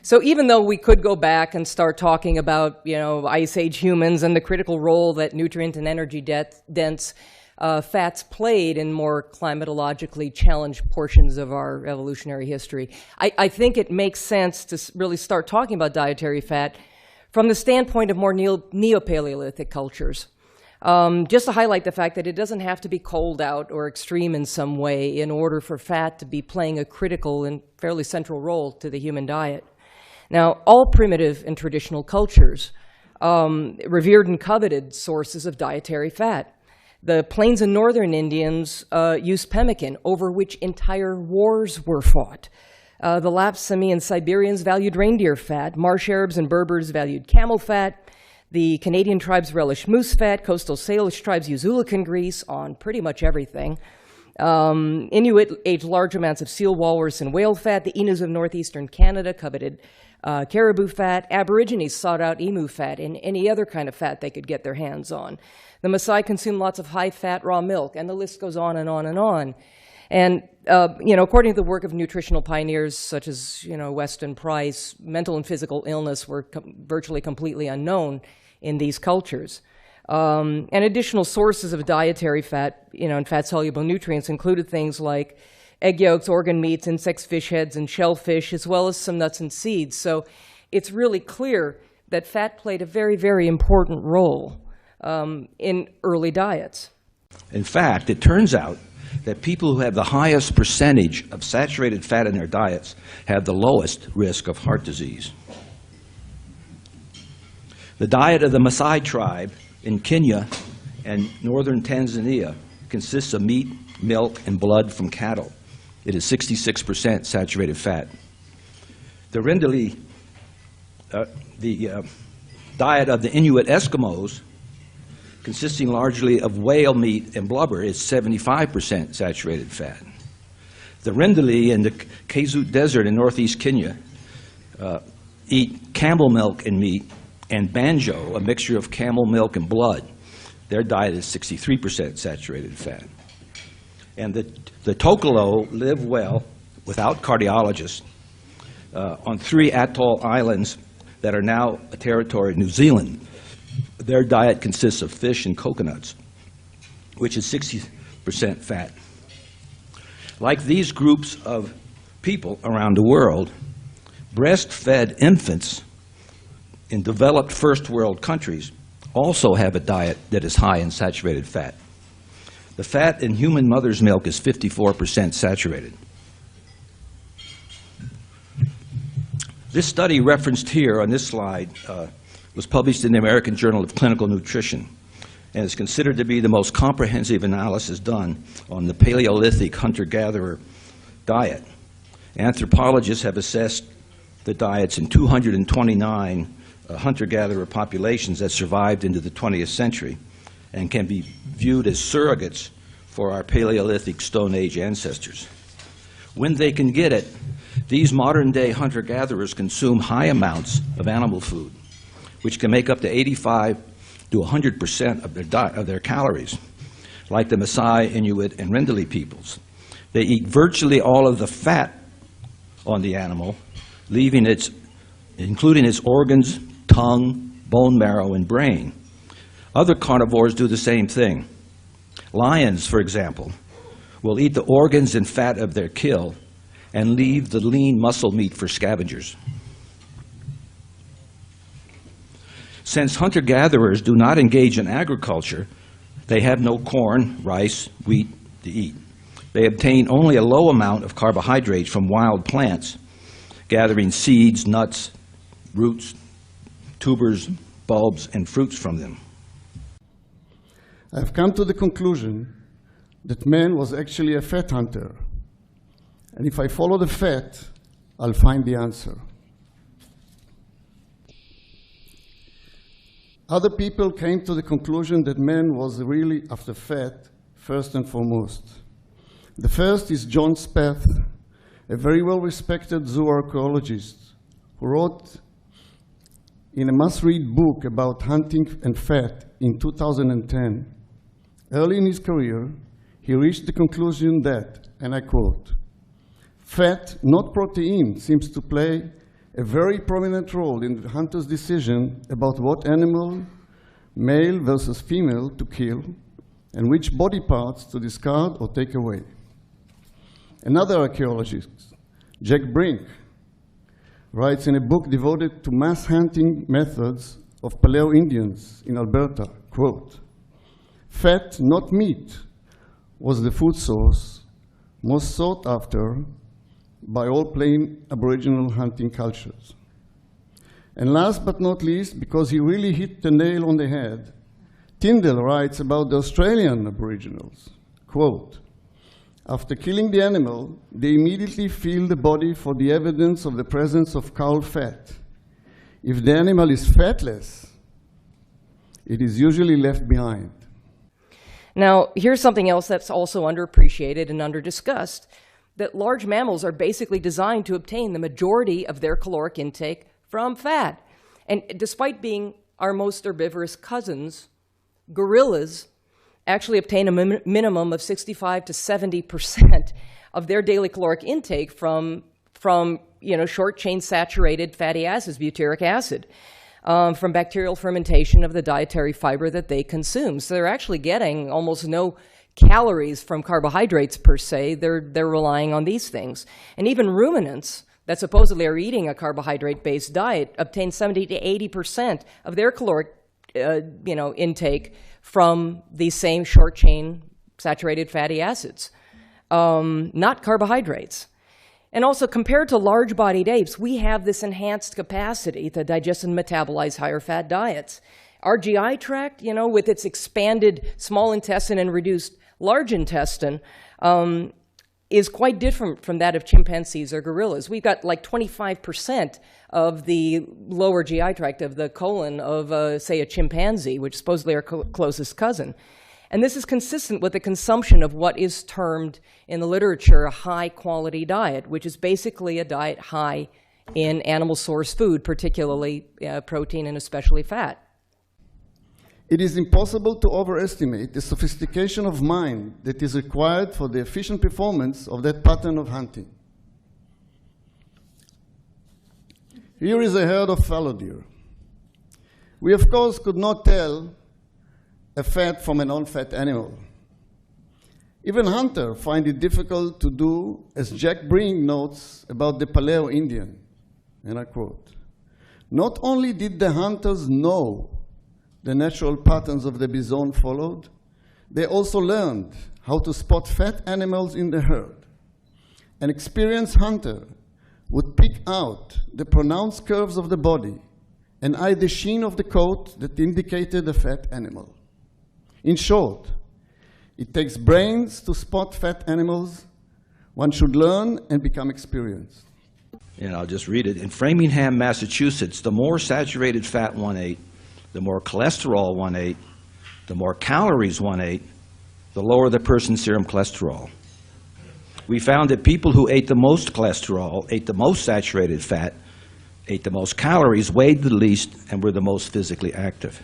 So even though we could go back and start talking about, Ice Age humans and the critical role that nutrient and energy dense fats played in more climatologically challenged portions of our evolutionary history, I think it makes sense to really start talking about dietary fat from the standpoint of more Neo-Paleolithic cultures. Just to highlight the fact that it doesn't have to be cold out or extreme in some way in order for fat to be playing a critical and fairly central role to the human diet. Now, all primitive and traditional cultures revered and coveted sources of dietary fat. The Plains and Northern Indians used pemmican, over which entire wars were fought. The Lapps, Sami, and Siberians valued reindeer fat. Marsh Arabs and Berbers valued camel fat. The Canadian tribes relish moose fat. Coastal Salish tribes use oolakan grease on pretty much everything. Inuit ate large amounts of seal, walrus, and whale fat. The Inus of northeastern Canada coveted caribou fat. Aborigines sought out emu fat and any other kind of fat they could get their hands on. The Maasai consumed lots of high-fat raw milk, and the list goes on and on and on. And, according to the work of nutritional pioneers such as, Weston Price, mental and physical illness were virtually completely unknown in these cultures. And additional sources of dietary fat, and fat-soluble nutrients included things like egg yolks, organ meats, insects, fish heads, and shellfish, as well as some nuts and seeds. So it's really clear that fat played a very, very important role in early diets. In fact, it turns out that people who have the highest percentage of saturated fat in their diets have the lowest risk of heart disease. The diet of the Maasai tribe in Kenya and northern Tanzania consists of meat, milk, and blood from cattle. It is 66% saturated fat. The Rendali, diet of the Inuit Eskimos, consisting largely of whale meat and blubber, is 75% saturated fat. The Rendali in the Kazut Desert in northeast Kenya eat camel milk and meat, and banjo, a mixture of camel milk and blood. Their diet is 63% saturated fat. And the Tokolo live well without cardiologists on 3 atoll islands that are now a territory of New Zealand. Their diet consists of fish and coconuts, which is 60% fat. Like these groups of people around the world, breastfed infants in developed first world countries also have a diet that is high in saturated fat. The fat in human mother's milk is 54% saturated. This study referenced here on this slide was published in the American Journal of Clinical Nutrition and is considered to be the most comprehensive analysis done on the Paleolithic hunter-gatherer diet. Anthropologists have assessed the diets in 229 hunter-gatherer populations that survived into the 20th century and can be viewed as surrogates for our Paleolithic Stone Age ancestors. When they can get it, these modern-day hunter-gatherers consume high amounts of animal food, which can make up to 85 to 100% of their calories, like the Maasai, Inuit, and Rendali peoples. They eat virtually all of the fat on the animal, including its organs, tongue, bone marrow, and brain. Other carnivores do the same thing. Lions, for example, will eat the organs and fat of their kill and leave the lean muscle meat for scavengers. Since hunter-gatherers do not engage in agriculture, they have no corn, rice, wheat to eat. They obtain only a low amount of carbohydrates from wild plants, gathering seeds, nuts, roots, tubers, bulbs, and fruits from them. I've come to the conclusion that man was actually a fat hunter. And if I follow the fat, I'll find the answer. Other people came to the conclusion that man was really after fat, first and foremost. The first is John Spath, a very well-respected zooarchaeologist, who wrote in a must-read book about hunting and fat in 2010. Early in his career, he reached the conclusion that, and I quote, "Fat, not protein, seems to play a very prominent role in the hunter's decision about what animal, male versus female, to kill, and which body parts to discard or take away. Another archaeologist, Jack Brink, writes in a book devoted to mass hunting methods of Paleo-Indians in Alberta, quote, "Fat, not meat, was the food source most sought after by all plain Aboriginal hunting cultures." And last but not least, because he really hit the nail on the head, Tyndall writes about the Australian Aboriginals, quote, "After killing the animal, they immediately feel the body for the evidence of the presence of cow fat. If the animal is fatless, it is usually left behind." Now, here's something else that's also underappreciated and underdiscussed, that large mammals are basically designed to obtain the majority of their caloric intake from fat. And despite being our most herbivorous cousins, gorillas actually obtain a minimum of 65 to 70% of their daily caloric intake from short-chain saturated fatty acids, butyric acid, from bacterial fermentation of the dietary fiber that they consume. So they're actually getting almost no calories from carbohydrates per se. They're relying on these things. And even ruminants that supposedly are eating a carbohydrate-based diet obtain 70 to 80% of their caloric intake from these same short-chain saturated fatty acids, not carbohydrates. And also, compared to large-bodied apes, we have this enhanced capacity to digest and metabolize higher-fat diets. Our GI tract, with its expanded small intestine and reduced large intestine, is quite different from that of chimpanzees or gorillas. We've got like 25% of the lower GI tract of the colon of, say, a chimpanzee, which is supposedly our closest cousin. And this is consistent with the consumption of what is termed in the literature a high-quality diet, which is basically a diet high in animal source food, particularly protein and especially fat. It is impossible to overestimate the sophistication of mind that is required for the efficient performance of that pattern of hunting. Here is a herd of fallow deer. We, of course, could not tell a fat from a non-fat animal. Even hunters find it difficult to do, as Jack Brink notes about the Paleo-Indian, and I quote, "Not only did the hunters know the natural patterns of the bison followed, they also learned how to spot fat animals in the herd. An experienced hunter would pick out the pronounced curves of the body and eye the sheen of the coat that indicated a fat animal. In short, it takes brains to spot fat animals. One should learn and become experienced." And I'll just read it. In Framingham, Massachusetts, the more saturated fat one ate, the more cholesterol one ate, the more calories one ate, the lower the person's serum cholesterol. We found that people who ate the most cholesterol, ate the most saturated fat, ate the most calories, weighed the least, and were the most physically active.